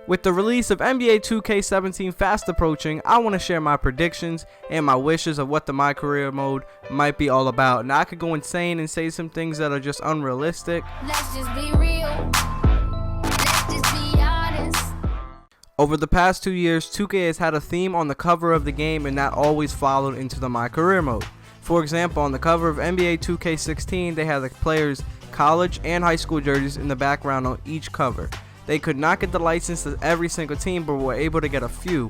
With the release of NBA 2K17 fast approaching, I want to share my predictions and my wishes of what the MyCareer mode might be all about. Now I could go insane and say some things that are just unrealistic. Let's just be real. Let's just be honest. Over the past 2 years, 2K has had a theme on the cover of the game and that always followed into the MyCareer mode. For example, on the cover of NBA 2K16, they had the players' college and high school jerseys in the background on each cover. They could not get the license to every single team, but were able to get a few.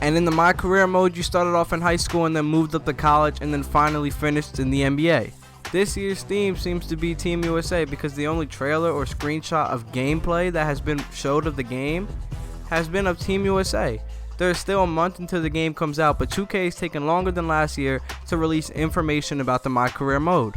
And in the MyCareer mode, you started off in high school and then moved up to college and then finally finished in the NBA. This year's theme seems to be Team USA because the only trailer or screenshot of gameplay that has been showed of the game has been of Team USA. There is still a month until the game comes out, but 2K is taking longer than last year to release information about the MyCareer mode.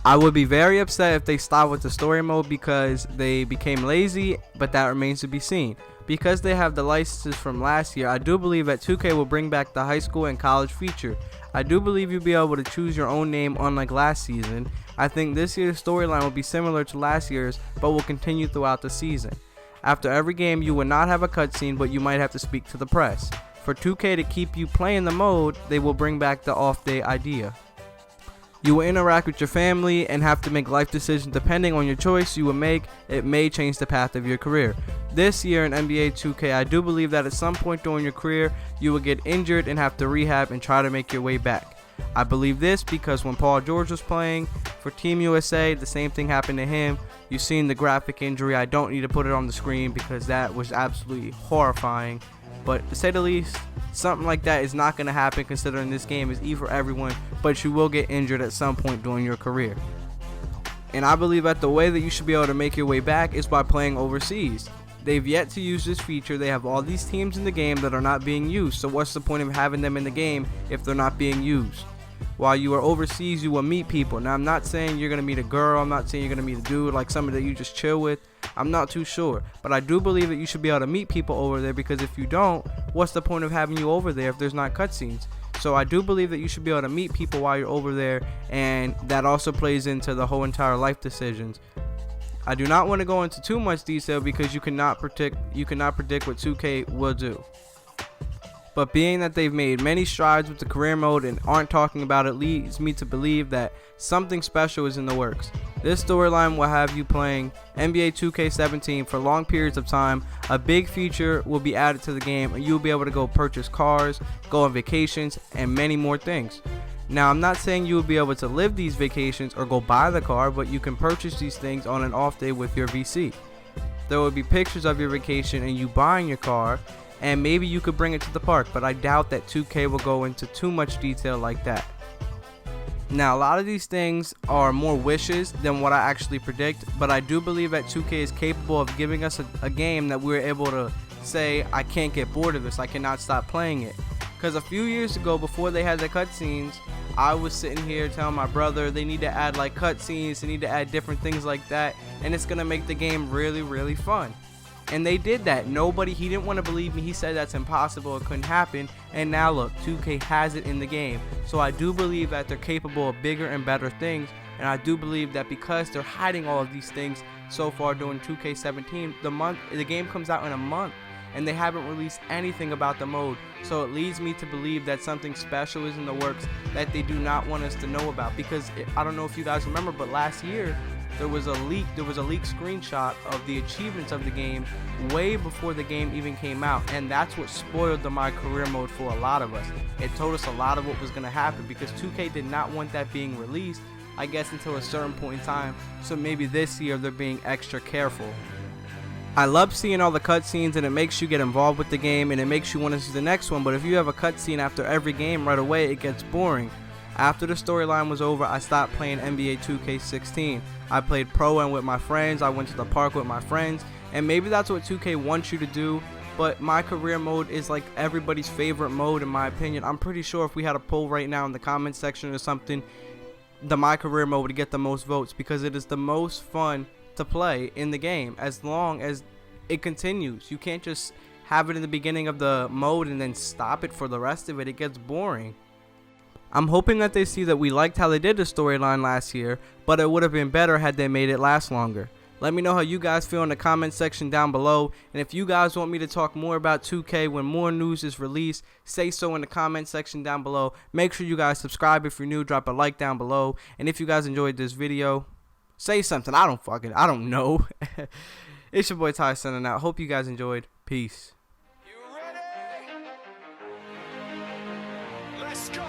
I would be very upset if they stopped with the story mode because they became lazy, but that remains to be seen. Because they have the licenses from last year, I do believe that 2K will bring back the high school and college feature. I do believe you'll be able to choose your own name unlike last season. I think this year's storyline will be similar to last year's, but will continue throughout the season. After every game, you will not have a cutscene, but you might have to speak to the press. For 2K to keep you playing the mode, they will bring back the off-day idea. You will interact with your family and have to make life decisions depending on your choice you will make. It may change the path of your career. This year in NBA 2K, I do believe that at some point during your career, you will get injured and have to rehab and try to make your way back. I believe this because when Paul George was playing for Team USA, the same thing happened to him. You've seen the graphic injury. I don't need to put it on the screen because that was absolutely horrifying. But to say the least, something like that is not going to happen considering this game is E for everyone, but you will get injured at some point during your career. And I believe that the way that you should be able to make your way back is by playing overseas. They've yet to use this feature. They have all these teams in the game that are not being used, so what's the point of having them in the game if they're not being used? While you are overseas, you will meet people. Now, I'm not saying you're going to meet a girl. I'm not saying you're going to meet a dude, like somebody that you just chill with. I'm not too sure. But I do believe that you should be able to meet people over there because if you don't, what's the point of having you over there if there's not cutscenes? So I do believe that you should be able to meet people while you're over there, and that also plays into the whole entire life decisions. I do not want to go into too much detail because you cannot predict what 2K will do. But being that they've made many strides with the career mode and aren't talking about it leads me to believe that something special is in the works. This storyline will have you playing NBA 2K17 for long periods of time. A big feature will be added to the game and you'll be able to go purchase cars, go on vacations, and many more things. Now, I'm not saying you will be able to live these vacations or go buy the car, but you can purchase these things on an off day with your VC. There will be pictures of your vacation and you buying your car, and maybe you could bring it to the park, but I doubt that 2K will go into too much detail like that. Now, a lot of these things are more wishes than what I actually predict, but I do believe that 2K is capable of giving us a game that we're able to say, I can't get bored of this, I cannot stop playing it. Because a few years ago, before they had the cutscenes, I was sitting here telling my brother they need to add like cutscenes, they need to add different things like that, and it's going to make the game really, really fun. And they did that. He didn't want to believe me. He said that's impossible, it couldn't happen. And now look, 2K has it in the game. So I do believe that they're capable of bigger and better things. And I do believe that because they're hiding all of these things so far during 2K17, the game comes out in a month and they haven't released anything about the mode. So it leads me to believe that something special is in the works that they do not want us to know about. Because I don't know if you guys remember, but last year there was a leaked screenshot of the achievements of the game way before the game even came out, and that's what spoiled the MyCareer mode for a lot of us. It told us a lot of what was going to happen because 2K did not want that being released, I guess, until a certain point in time. So maybe this year they're being extra careful. I love seeing all the cutscenes and it makes you get involved with the game and it makes you want to see the next one, but if you have a cutscene after every game right away, it gets boring. After the storyline was over, I stopped playing NBA 2K16. I played Pro and with my friends, I went to the park with my friends, and maybe that's what 2K wants you to do, but MyCareer mode is like everybody's favorite mode in my opinion. I'm pretty sure if we had a poll right now in the comments section or something, the MyCareer mode would get the most votes because it is the most fun to play in the game as long as it continues. You can't just have it in the beginning of the mode and then stop it for the rest of it. It gets boring. I'm hoping that they see that we liked how they did the storyline last year, but it would have been better had they made it last longer. Let me know how you guys feel in the comment section down below. And if you guys want me to talk more about 2K when more news is released, say so in the comment section down below. Make sure you guys subscribe if you're new. Drop a like down below. And if you guys enjoyed this video, say something. I don't know. It's your boy Ty signing out. Hope you guys enjoyed. Peace. You ready? Let's go.